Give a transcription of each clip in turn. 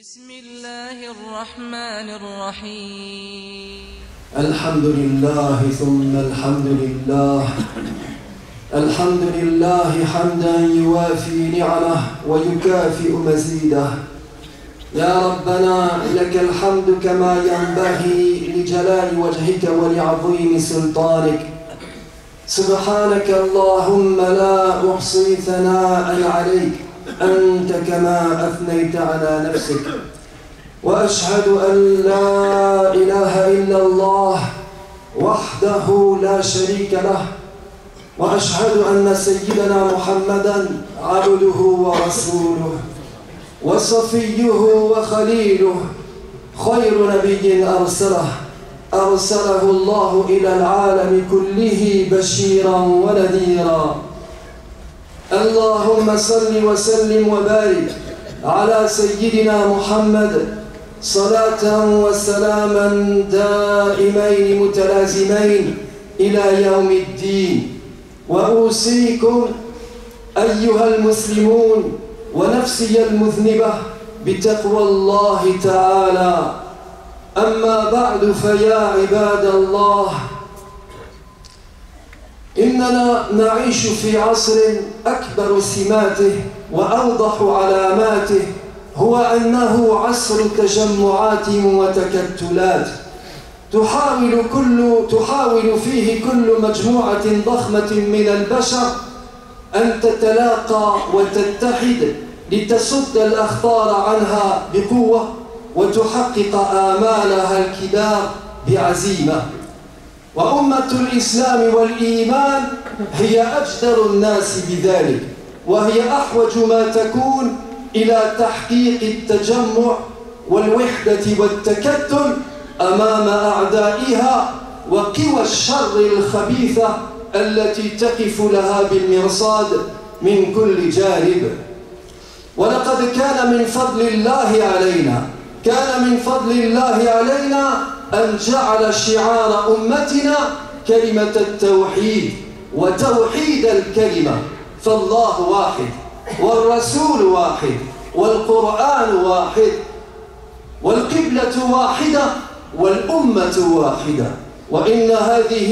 بسم الله الرحمن الرحيم. الحمد لله ثم الحمد لله. الحمد لله حمدا يوافي نعمه ويكافئ مزيده. يا ربنا لك الحمد كما ينبغي لجلال وجهك ولعظيم سلطانك. سبحانك اللهم لا أحصي ثناء عليك أنت كما أثنيت على نفسك. وأشهد أن لا إله إلا الله وحده لا شريك له. وأشهد أن سيدنا محمدًا عبده ورسوله وصفيه وخليله، خير نبي أرسله الله إلى العالم كله بشيرا ونذيرا. اللهم صل وسلم وبارك على سيدنا محمد صلاة وسلاما دائمين متلازمين إلى يوم الدين. وأوصيكم أيها المسلمون ونفسي المذنبة بتقوى الله تعالى. أما بعد فيا عباد الله، إننا نعيش في عصر أكبر سماته وأوضح علاماته هو أنه عصر تجمعات وتكتلات تحاول فيه كل مجموعة ضخمة من البشر أن تتلاقى وتتحد لتصد الأخطار عنها بقوة وتحقق آمالها الكبار بعزيمة. وأمة الإسلام والإيمان هي أجدر الناس بذلك، وهي أحوج ما تكون إلى تحقيق التجمع والوحدة والتكتل أمام أعدائها وقوى الشر الخبيثة التي تقف لها بالمرصاد من كل جانب. ولقد كان من فضل الله علينا أن جعل شعار أمتنا كلمة التوحيد وتوحيد الكلمة. فالله واحد والرسول واحد والقرآن واحد والقبلة واحدة والأمة واحدة. وإن هذه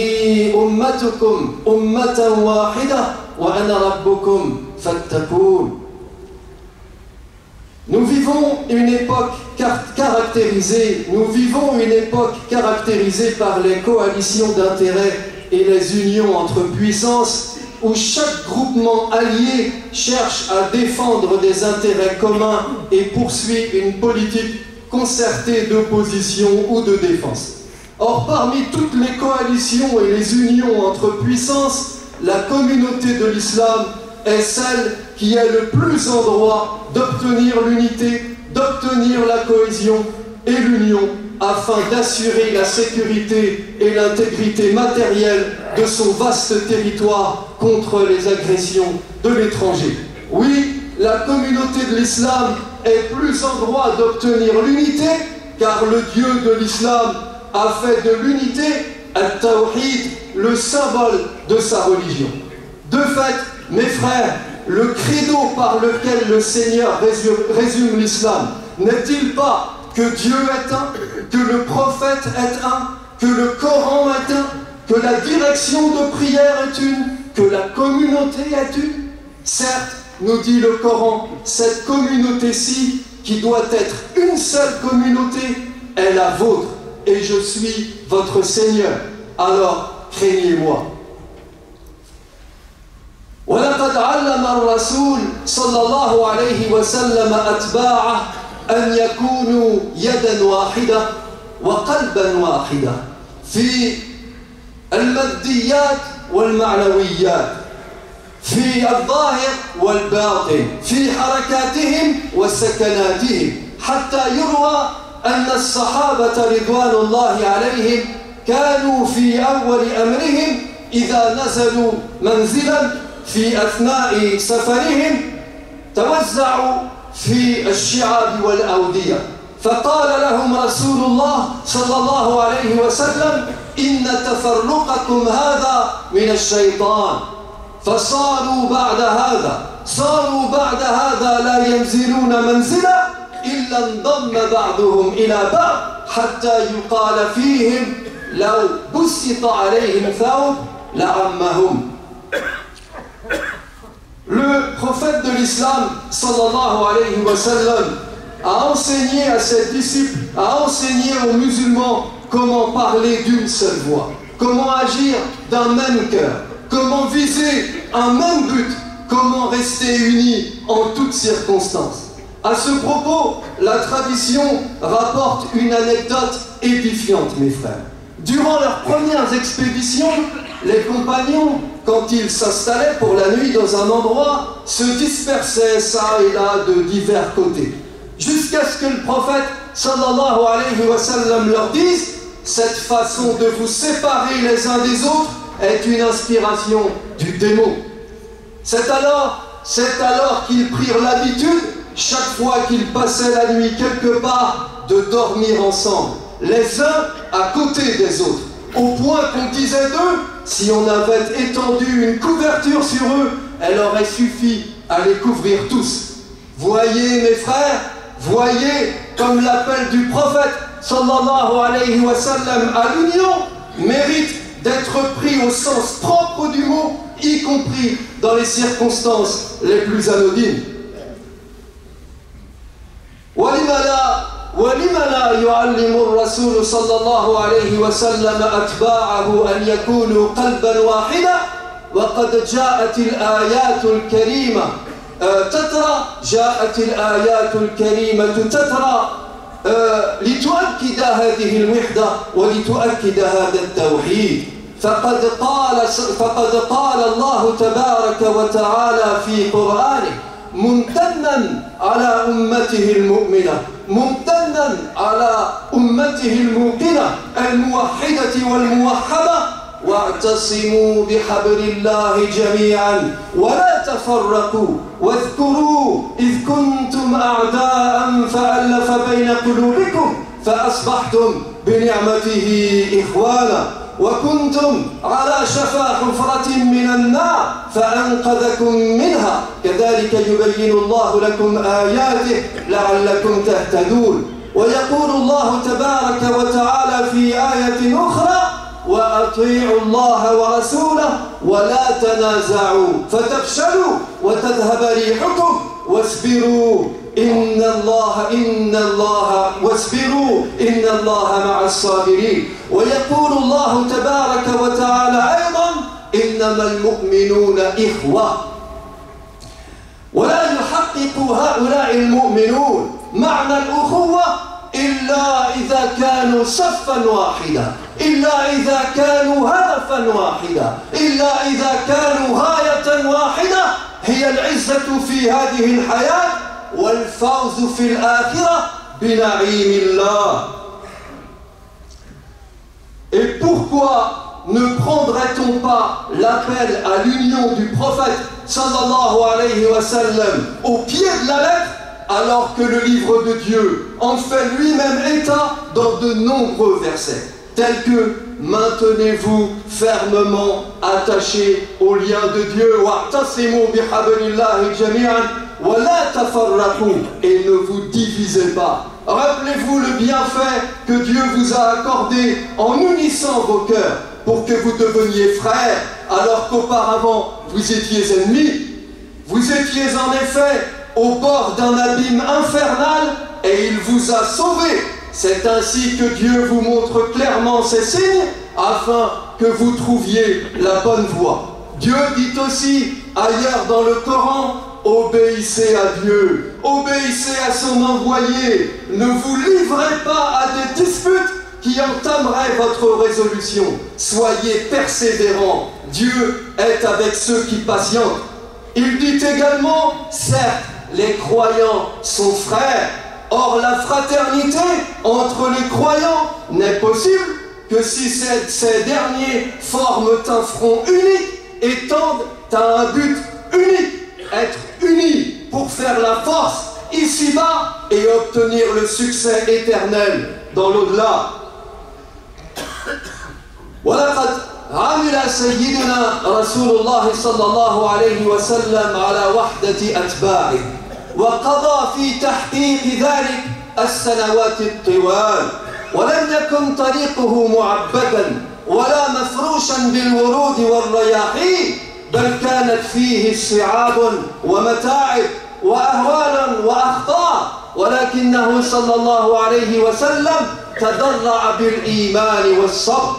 أمتكم أمة واحدة وأنا ربكم فاتقون. Nous vivons une époque caractérisée par les coalitions d'intérêts et les unions entre puissances, où chaque groupement allié cherche à défendre des intérêts communs et poursuit une politique concertée d'opposition ou de défense. Or, parmi toutes les coalitions et les unions entre puissances, la communauté de l'islam est celle qui est le plus en droit d'obtenir l'unité, d'obtenir la cohésion et l'union afin d'assurer la sécurité et l'intégrité matérielle de son vaste territoire contre les agressions de l'étranger. Oui, la communauté de l'islam est plus en droit d'obtenir l'unité car le Dieu de l'islam a fait de l'unité, al-Tawhid, le symbole de sa religion. De fait, mes frères, le credo par lequel le Seigneur résume l'islam n'est-il pas que Dieu est un, que le prophète est un, que le Coran est un, que la direction de prière est une, que la communauté est une? Certes, nous dit le Coran, cette communauté-ci, qui doit être une seule communauté, est la vôtre, et je suis votre Seigneur. Alors, craignez-moi. ولقد علم الرسول صلى الله عليه وسلم أتباعه أن يكونوا يدا واحدة وقلبا واحدة في الماديات والمعنويات، في الظاهر والباطن، في حركاتهم وسكناتهم، حتى يروى أن الصحابة رضوان الله عليهم كانوا في أول أمرهم إذا نزلوا منزلا في أثناء سفرهم توزعوا في الشعاب والأودية، فقال لهم رسول الله صلى الله عليه وسلم: إن تفرقكم هذا من الشيطان. فصاروا بعد هذا لا ينزلون منزلا إلا انضم بعضهم إلى بعض حتى يقال فيهم لو بسط عليهم ثوب لعمهم. Le prophète de l'islam, sallallahu alayhi wa sallam, a enseigné à ses disciples, a enseigné aux musulmans comment parler d'une seule voix, comment agir d'un même cœur, comment viser un même but, comment rester unis en toutes circonstances. À ce propos, la tradition rapporte une anecdote édifiante, mes frères. Durant leurs premières expéditions, les compagnons, quand ils s'installaient pour la nuit dans un endroit, se dispersaient ça et là de divers côtés. Jusqu'à ce que le prophète, sallallahu alayhi wa sallam, leur dise « Cette façon de vous séparer les uns des autres est une inspiration du démon. » C'est alors qu'ils prirent l'habitude, chaque fois qu'ils passaient la nuit quelque part, de dormir ensemble, les uns à côté des autres, au point qu'on disait d'eux, si on avait étendu une couverture sur eux, elle aurait suffi à les couvrir tous. Voyez mes frères, voyez comme l'appel du prophète sallallahu alayhi wa sallam à l'union mérite d'être pris au sens propre du mot, y compris dans les circonstances les plus anodines. ولم لا يعلم الرسول صلى الله عليه وسلم أتباعه أن يكونوا قلبا واحدا وقد جاءت الآيات الكريمة تترى لتؤكد هذه الوحدة ولتؤكد هذا التوحيد. فقد قال الله تبارك وتعالى في قرآنه ممتنا على أمته المؤمنة، ممتنا على أمته الموقنة الموحدة والموحدة: واعتصموا بحبل الله جميعا ولا تفرقوا واذكروا إذ كنتم أعداء فألف بين قلوبكم فأصبحتم بنعمته إخوانا وكنتم على شفا حفرة من النار فأنقذكم منها كذلك يبين الله لكم آياته لعلكم تهتدون. ويقول الله تبارك وتعالى في آية أخرى: وأطيعوا الله ورسوله ولا تنازعوا فتفشلوا وتذهب ريحكم واصبروا إن الله مع الصابرين. ويقول الله تبارك وتعالى أيضا: إنما المؤمنون إخوة. ولا يحقق هؤلاء المؤمنون معنى الأخوة إلا إذا كانوا صفا واحدا، إلا إذا كانوا هدفا واحدا، إلا إذا كانوا غاية واحدة هي العزة في هذه الحياة والفوز في الآخرة بنعيم الله. Et pourquoi ne prendrait-on pas l'appel à l'union du prophète sallallahu alayhi wa sallam au pied de la lettre, alors que le livre de Dieu en fait lui-même état dans de nombreux versets, tels que « Maintenez-vous fermement attachés au lien de Dieu, wa'tasimu bihablillahi jami'an, wa la tafarraqu, et ne vous divisez pas. Rappelez-vous le bienfait que Dieu vous a accordé en unissant vos cœurs pour que vous deveniez frères, alors qu'auparavant vous étiez ennemis. Vous étiez en effet au bord d'un abîme infernal et il vous a sauvés. C'est ainsi que Dieu vous montre clairement ses signes afin que vous trouviez la bonne voie. Dieu dit aussi ailleurs dans le Coran: obéissez à Dieu, obéissez à son envoyé, ne vous livrez pas à des disputes qui entameraient votre résolution. Soyez persévérants, Dieu est avec ceux qui patientent. Il dit également: certes, les croyants sont frères. Or, la fraternité entre les croyants n'est possible que si ces derniers forment un front unique et tendent à un but unique: être unis pour faire la force ici-bas et obtenir le succès éternel dans l'au-delà. ولقد عمل سيدنا رسول الله صلى الله عليه وسلم على وحدة أتباعه وقضى في تحقيق ذلك السنوات الطوال، ولم يكن طريقه معبدا ولا مفروشا بالورود والرياحين، بل كانت فيه صعاب ومتاعب وأهوال وأخطاء، ولكنه صلى الله عليه وسلم تضرع بالإيمان والصبر،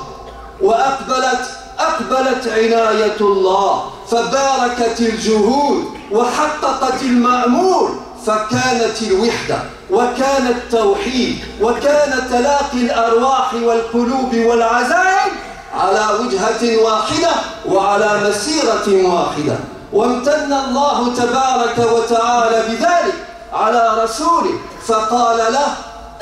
وأقبلت عناية الله فباركت الجهود وحققت المأمول، فكانت الوحدة وكان التوحيد وكان تلاقي الأرواح والقلوب والعزائم على وجهة واحدة وعلى مسيرة واحدة. وامتن الله تبارك وتعالى بذلك على رسوله فقال له: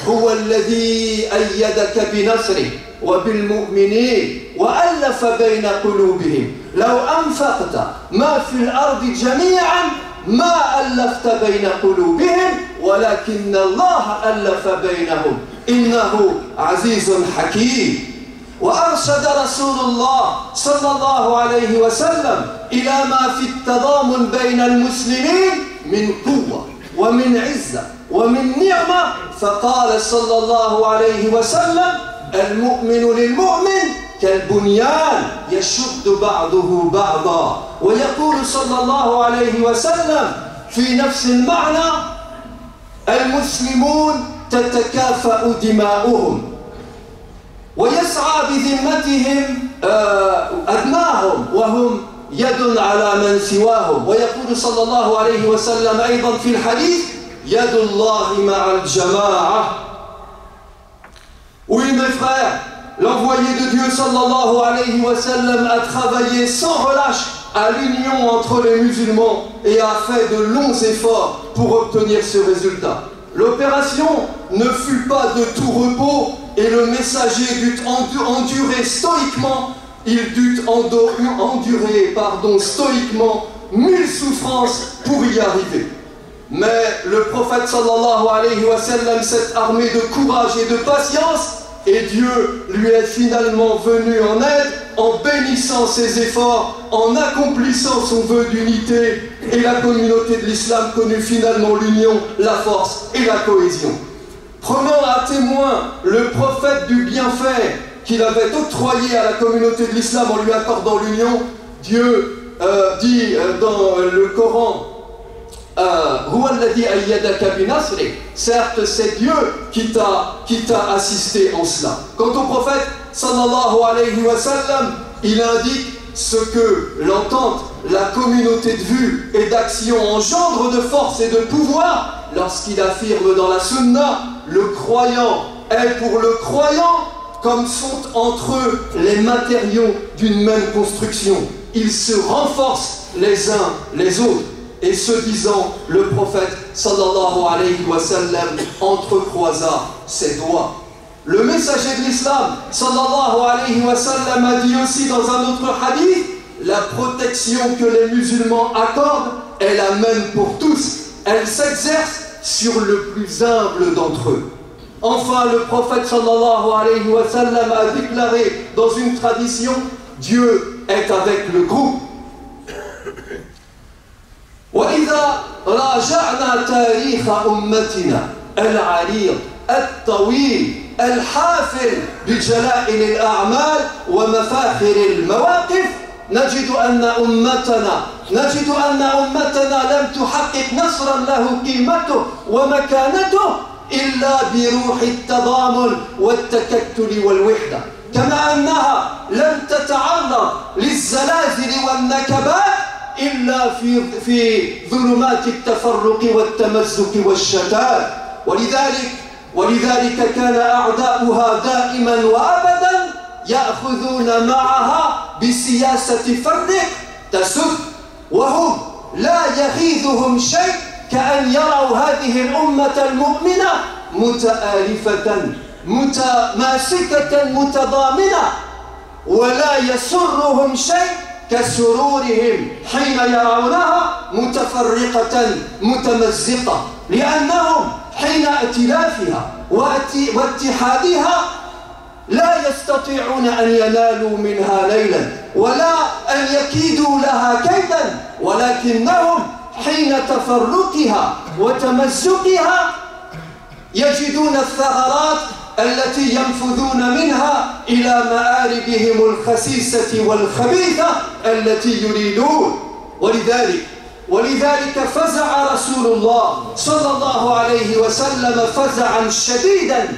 هو الذي أيدك بنصره وبالمؤمنين وألف بين قلوبهم لو أنفقت ما في الأرض جميعا ما ألفت بين قلوبهم ولكن الله ألف بينهم إنه عزيز حكيم. وأرشد رسول الله صلى الله عليه وسلم إلى ما في التضامن بين المسلمين من قوة ومن عزة ومن نعمة، فقال صلى الله عليه وسلم: المؤمن للمؤمن كالبنيان يشد بعضه بعضا. ويقول صلى الله عليه وسلم في نفس المعنى: المسلمون تتكافأ دماؤهم ويسعى بذمتهم أدناهم وهم يد على من سواهم. ويقول صلى الله عليه وسلم أيضا في الحديث: يد الله مع الجماعة. Oui mes frères, l'envoyé de Dieu sallallahu alayhi wa sallam a travaillé sans relâche à l'union entre les musulmans et a fait de longs efforts pour obtenir ce résultat. L'opération ne fut pas de tout repos et le messager dut endurer stoïquement, stoïquement 1000 souffrances pour y arriver. Mais le prophète sallallahu alayhi wa sallam s'est armé de courage et de patience, et Dieu lui est finalement venu en aide en bénissant ses efforts, en accomplissant son vœu d'unité, et la communauté de l'islam connut finalement l'union, la force et la cohésion. Prenant à témoin le prophète du bienfait qu'il avait octroyé à la communauté de l'islam en lui accordant l'union, Dieu dit dans le Coran: certes c'est Dieu qui t'a assisté en cela. Quant au prophète sallallahu alayhi wa sallam, il indique ce que l'entente, la communauté de vue et d'action engendre de force et de pouvoir lorsqu'il affirme dans la sunna: le croyant est pour le croyant comme sont entre eux les matériaux d'une même construction. Ils se renforcent les uns les autres. Et ce disant, le prophète sallallahu alayhi wa sallam entrecroisa ses doigts. Le messager de l'islam sallallahu alayhi wa sallam a dit aussi dans un autre hadith: la protection que les musulmans accordent est la même pour tous. Elle s'exerce sur le plus humble d'entre eux. Enfin, le prophète sallallahu alayhi wa sallam a déclaré dans une tradition: Dieu est avec le groupe. وإذا راجعنا تاريخ أمتنا العريض الطويل الحافل بجلائل الأعمال ومفاخر المواقف نجد أن أمتنا لم تحقق نصرا له قيمته ومكانته إلا بروح التضامن والتكتل والوحدة، كما أنها لم تتعرض للزلازل والنكبات إلا في ظلمات التفرق والتمزق والشتات. ولذلك كان أعداؤها دائما وأبدا يأخذون معها بسياسة فرق تسد، وهم لا يغيظهم شيء كأن يروا هذه الأمة المؤمنة متآلفة متماسكة متضامنة، ولا يسرهم شيء كسرورهم حين يرونها متفرقة متمزقة، لأنهم حين ائتلافها واتحادها لا يستطيعون أن ينالوا منها ليلا ولا أن يكيدوا لها كيدا، ولكنهم حين تفرقها وتمزقها يجدون الثغرات التي ينفذون منها إلى مآربهم الخسيسة والخبيثة التي يريدون. ولذلك فزع رسول الله صلى الله عليه وسلم فزعا شديدا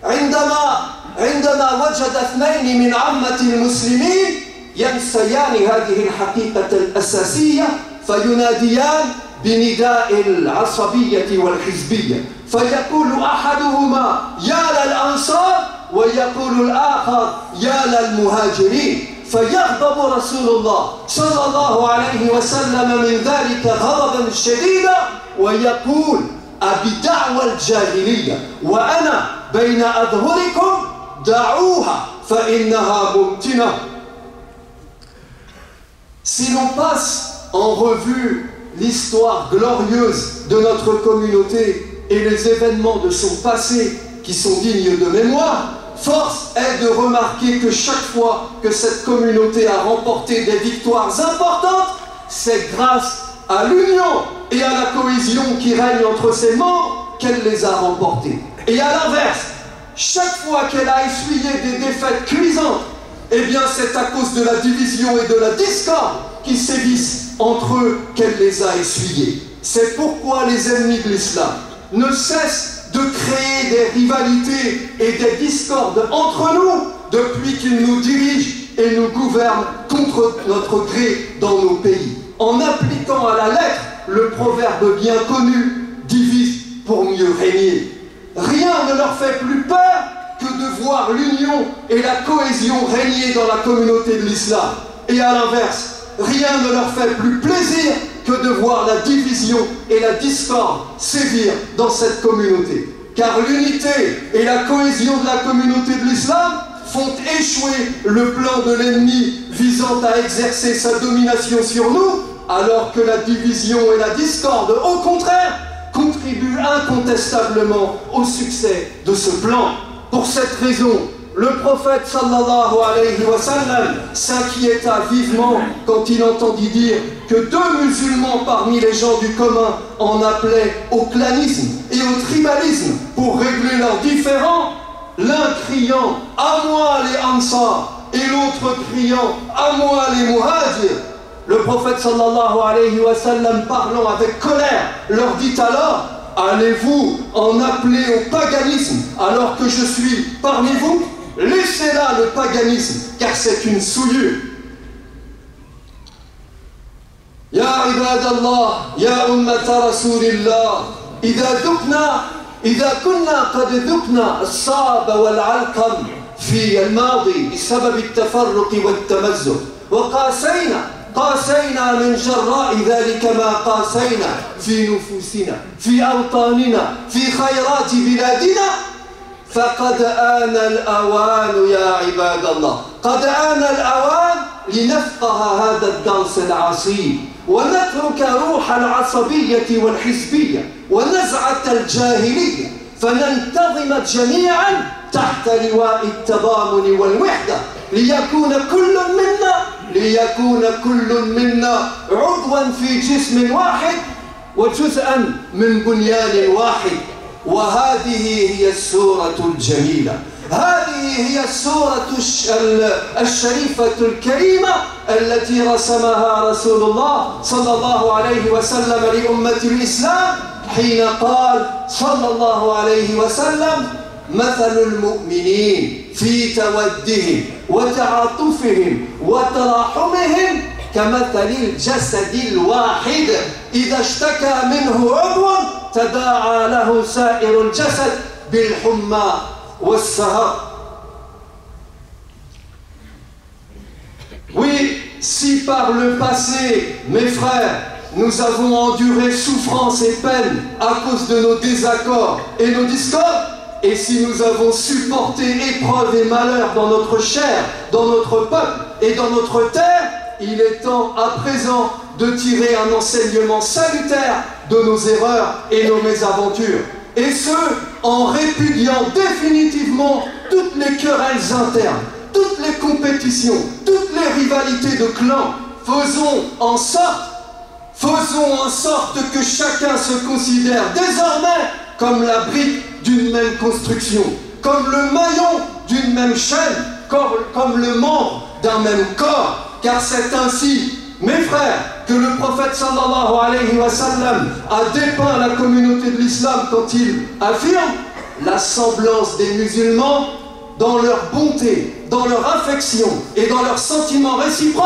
عندما وجد اثنين من عامة المسلمين ينسيان هذه الحقيقة الأساسية فيناديان بنداء العصبية والحزبية، فيقول أحدهما يا للأنصار ويقول الآخر يا للمهاجرين، فيغضب رسول الله صلى الله عليه وسلم من ذلك غضبا شديدا ويقول أبدعوى الجاهلية وأنا بين أظهركم دعوها فإنها ممتنة. Si l'on passe en revue l'histoire glorieuse de notre communauté et les événements de son passé qui sont dignes de mémoire, force est de remarquer que chaque fois que cette communauté a remporté des victoires importantes, c'est grâce à l'union et à la cohésion qui règne entre ses membres qu'elle les a remportées. Et à l'inverse, chaque fois qu'elle a essuyé des défaites cuisantes, eh bien c'est à cause de la division et de la discorde qui sévissent entre eux qu'elle les a essuyés. C'est pourquoi les ennemis de l'islam ne cessent de créer des rivalités et des discordes entre nous depuis qu'ils nous dirigent et nous gouvernent contre notre gré dans nos pays, en appliquant à la lettre le proverbe bien connu « divise pour mieux régner ». Rien ne leur fait plus peur que de voir l'union et la cohésion régner dans la communauté de l'islam. Et à l'inverse, rien ne leur fait plus plaisir que de voir la division et la discorde sévir dans cette communauté. Car l'unité et la cohésion de la communauté de l'islam font échouer le plan de l'ennemi visant à exercer sa domination sur nous, alors que la division et la discorde, au contraire, contribuent incontestablement au succès de ce plan. Pour cette raison, le prophète sallallahu alayhi wa sallam s'inquiéta vivement quand il entendit dire que deux musulmans parmi les gens du commun en appelaient au clanisme et au tribalisme pour régler leurs différends, l'un criant « à moi les Ansar » et l'autre criant « à moi les Muhajir ». Le prophète sallallahu alayhi wa sallam, parlant avec colère, leur dit alors « allez-vous en appeler au paganisme alors que je suis parmi vous ? Laissez là le paganisme, car c'est une souillure. » Ya ibadallah, ya ummata rasulillah, إذا كنا قد ذقنا الصعب والعلقم في الماضي بسبب التفرق والتمزق قاسينا من جراء ذلك ما قاسينا في نفوسنا في أوطاننا في خيرات بلادنا فقد آن الأوان يا عباد الله، قد آن الأوان لنفقه هذا الدرس العصيب ونترك روح العصبية والحزبية ونزعة الجاهلية فننتظم جميعا تحت لواء التضامن والوحدة ليكون كل منا عضوا في جسم واحد وجزءا من بنيان واحد. وهذه هي السورة الجميلة، هذه هي السورة الشريفة الكريمة التي رسمها رسول الله صلى الله عليه وسلم لأمة الإسلام حين قال صلى الله عليه وسلم مثل المؤمنين في تودهم وتعاطفهم وتراحمهم كمثل الجسد الواحد إذا اشتكى منه عضو تداعى له سائر الجسد بالحمى والسهر. Oui, si par le passé, mes frères, nous avons enduré souffrance et peine à cause de nos désaccords et nos discordes, et si nous avons supporté épreuves et malheurs dans notre chair, dans notre peuple et dans notre terre, il est temps à présent de tirer un enseignement salutaire de nos erreurs et nos mésaventures. Et ce, en répudiant définitivement toutes les querelles internes, toutes les compétitions, toutes les rivalités de clans. Faisons en sorte Faisons en sorte que chacun se considère désormais comme la brique d'une même construction, comme le maillon d'une même chaîne, comme le membre d'un même corps, car c'est ainsi, mes frères, que le prophète sallallahu alayhi wa sallam a dépeint la communauté de l'islam quand il affirme la semblance des musulmans dans leur bonté, dans leur affection et dans leurs sentiments réciproques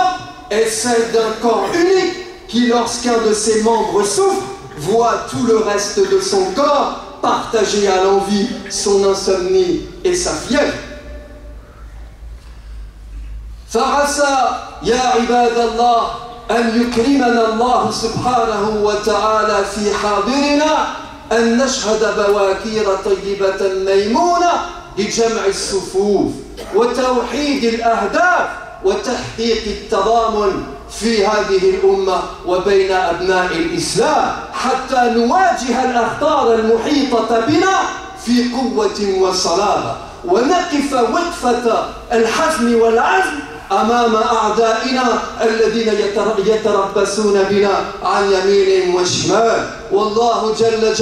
est celle d'un corps unique qui, lorsqu'un de ses membres souffre, voit tout le reste de son corps partager à l'envi son insomnie et sa fièvre. Farasa ya ibadallah أن يكرمنا الله سبحانه وتعالى في حاضرنا أن نشهد بواكير طيبة ميمونة لجمع الصفوف وتوحيد الأهداف وتحقيق التضامن في هذه الأمة وبين أبناء الإسلام حتى نواجه الأخطار المحيطة بنا في قوة وصلابة ونقف وقفة الحزم والعزم أمام أعدائنا الذين يتربصون بنا عن يمين وشمال. والله جل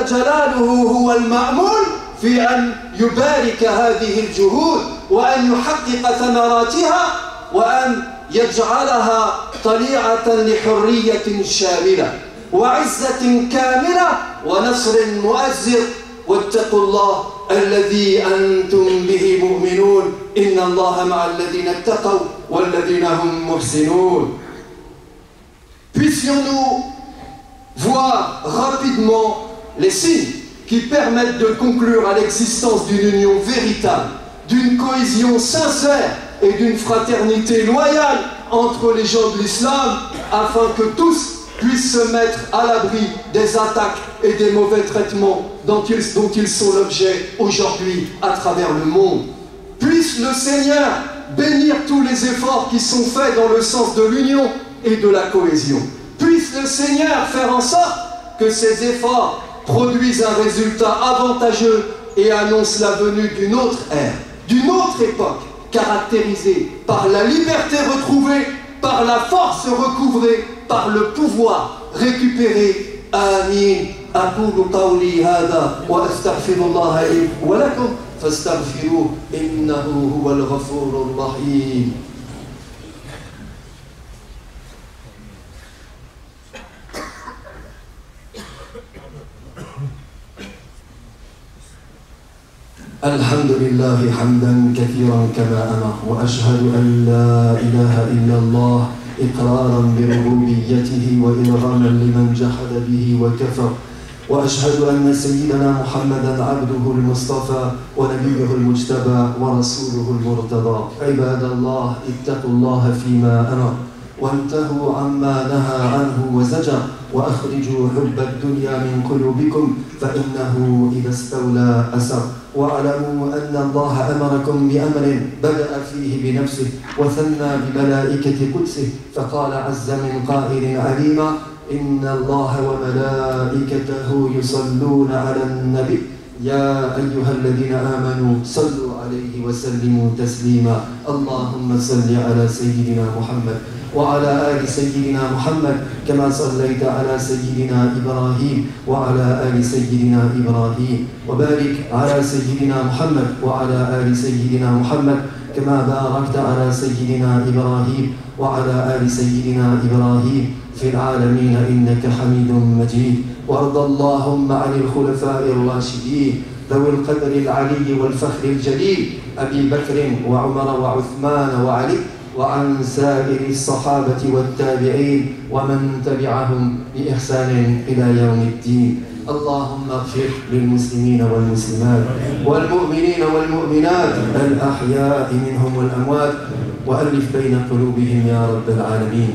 جلاله هو المأمول في أن يبارك هذه الجهود وأن يحقق ثمراتها وأن يجعلها طليعة لحرية شاملة وعزة كاملة ونصر مؤزر. واتقوا الله الذي أنتم به مؤمنون إن الله مع الذين اتقوا والذين هم محسنون. Puissions-nous voir rapidement les signes qui permettent de conclure à l'existence d'une union véritable, d'une cohésion sincère et d'une fraternité loyale entre les gens de l'islam, afin que tous puissent se mettre à l'abri des attaques et des mauvais traitements dont ils sont l'objet aujourd'hui à travers le monde. Puisse le Seigneur bénir tous les efforts qui sont faits dans le sens de l'union et de la cohésion. Puisse le Seigneur faire en sorte que ces efforts produisent un résultat avantageux et annoncent la venue d'une autre ère, d'une autre époque, caractérisée par la liberté retrouvée, par la force recouvrée, par le pouvoir récupéré. آمين. أقول قولي هذا وأستغفر الله لي ولكم فاستغفروه إنه هو الغفور الرحيم. الحمد لله حمدا كثيرا كما أمر وأشهد أن لا إله إلا الله إقرارا بربوبيته وإرغاما لمن جحد به وكفر وأشهد أن سيدنا محمدا عبده المصطفى ونبيه المجتبى ورسوله المرتضى. عباد الله اتقوا الله فيما أمر وانتهوا عما نهى عنه وزجر وأخرجوا حب الدنيا من قلوبكم فإنه إذا استولى أسر. واعلموا أن الله أمركم بأمر بدأ فيه بنفسه وثنى بملائكة قدسه فقال عز من قائل عليما إن الله وملائكته يصلون على النبي يا أيها الذين آمنوا صلوا عليه وسلموا تسليما. اللهم صل على سيدنا محمد وعلى آل سيدنا محمد كما صليت على سيدنا إبراهيم وعلى آل سيدنا إبراهيم وبارك على سيدنا محمد وعلى آل سيدنا محمد كما باركت على سيدنا إبراهيم وعلى آل سيدنا إبراهيم في العالمين إنك حميد مجيد. وارض اللهم عن الخلفاء الراشدين ذوي القدر العلي والفخر الجليل أبي بكر وعمر وعثمان وعلي وعن سائر الصحابة والتابعين ومن تبعهم بإحسان إلى يوم الدين. اللهم اغفر للمسلمين والمسلمات والمؤمنين والمؤمنات الأحياء منهم والأموات وألف بين قلوبهم يا رب العالمين.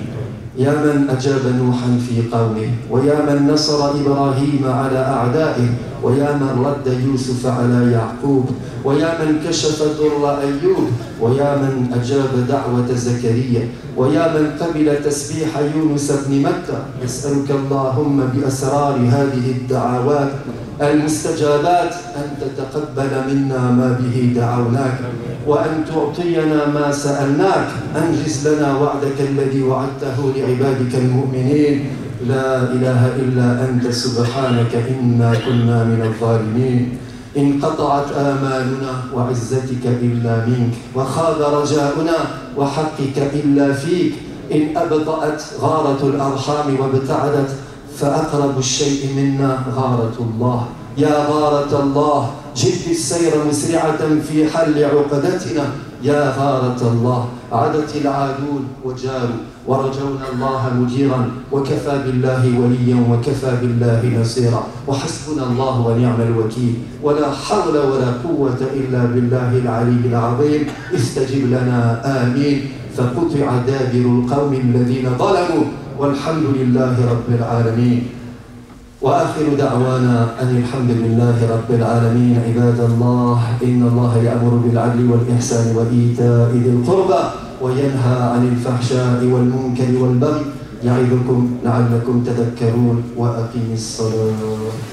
يا من أجاب نوحا في قومه ويا من نصر إبراهيم على أعدائه ويا من رد يوسف على يعقوب ويا من كشف ضر أيوب ويا من أجاب دعوة زكريا ويا من قبل تسبيح يونس بن متى نسألك اللهم بأسرار هذه الدعوات المستجابات، أن تتقبل منا ما به دعوناك، وأن تعطينا ما سألناك. أنجز لنا وعدك الذي وعدته لعبادك المؤمنين. لا إله إلا أنت سبحانك إنا كنا من الظالمين. انقطعت آمالنا وعزتك إلا منك، وخاب رجاؤنا وحقك إلا فيك. إن أبطأت غارة الأرحام وابتعدت فأقرب الشيء منا غارة الله. يا غارة الله جد السير مسرعة في حل عقدتنا. يا غارة الله عدت العادون وجاروا ورجونا الله مجيرا، وكفى بالله وليا وكفى بالله نصيرا، وحسبنا الله ونعم الوكيل، ولا حول ولا قوة إلا بالله العلي العظيم. استجب لنا آمين. فقطع دابر القوم الذين ظلموا، والحمد لله رب العالمين. وآخر دعوانا أن الحمد لله رب العالمين. عباد الله، إن الله يأمر بالعدل والإحسان وإيتاء ذي القربى وينهى عن الفحشاء والمنكر والبغي يعظكم لعلكم تذكرون. وأقيموا الصلاة.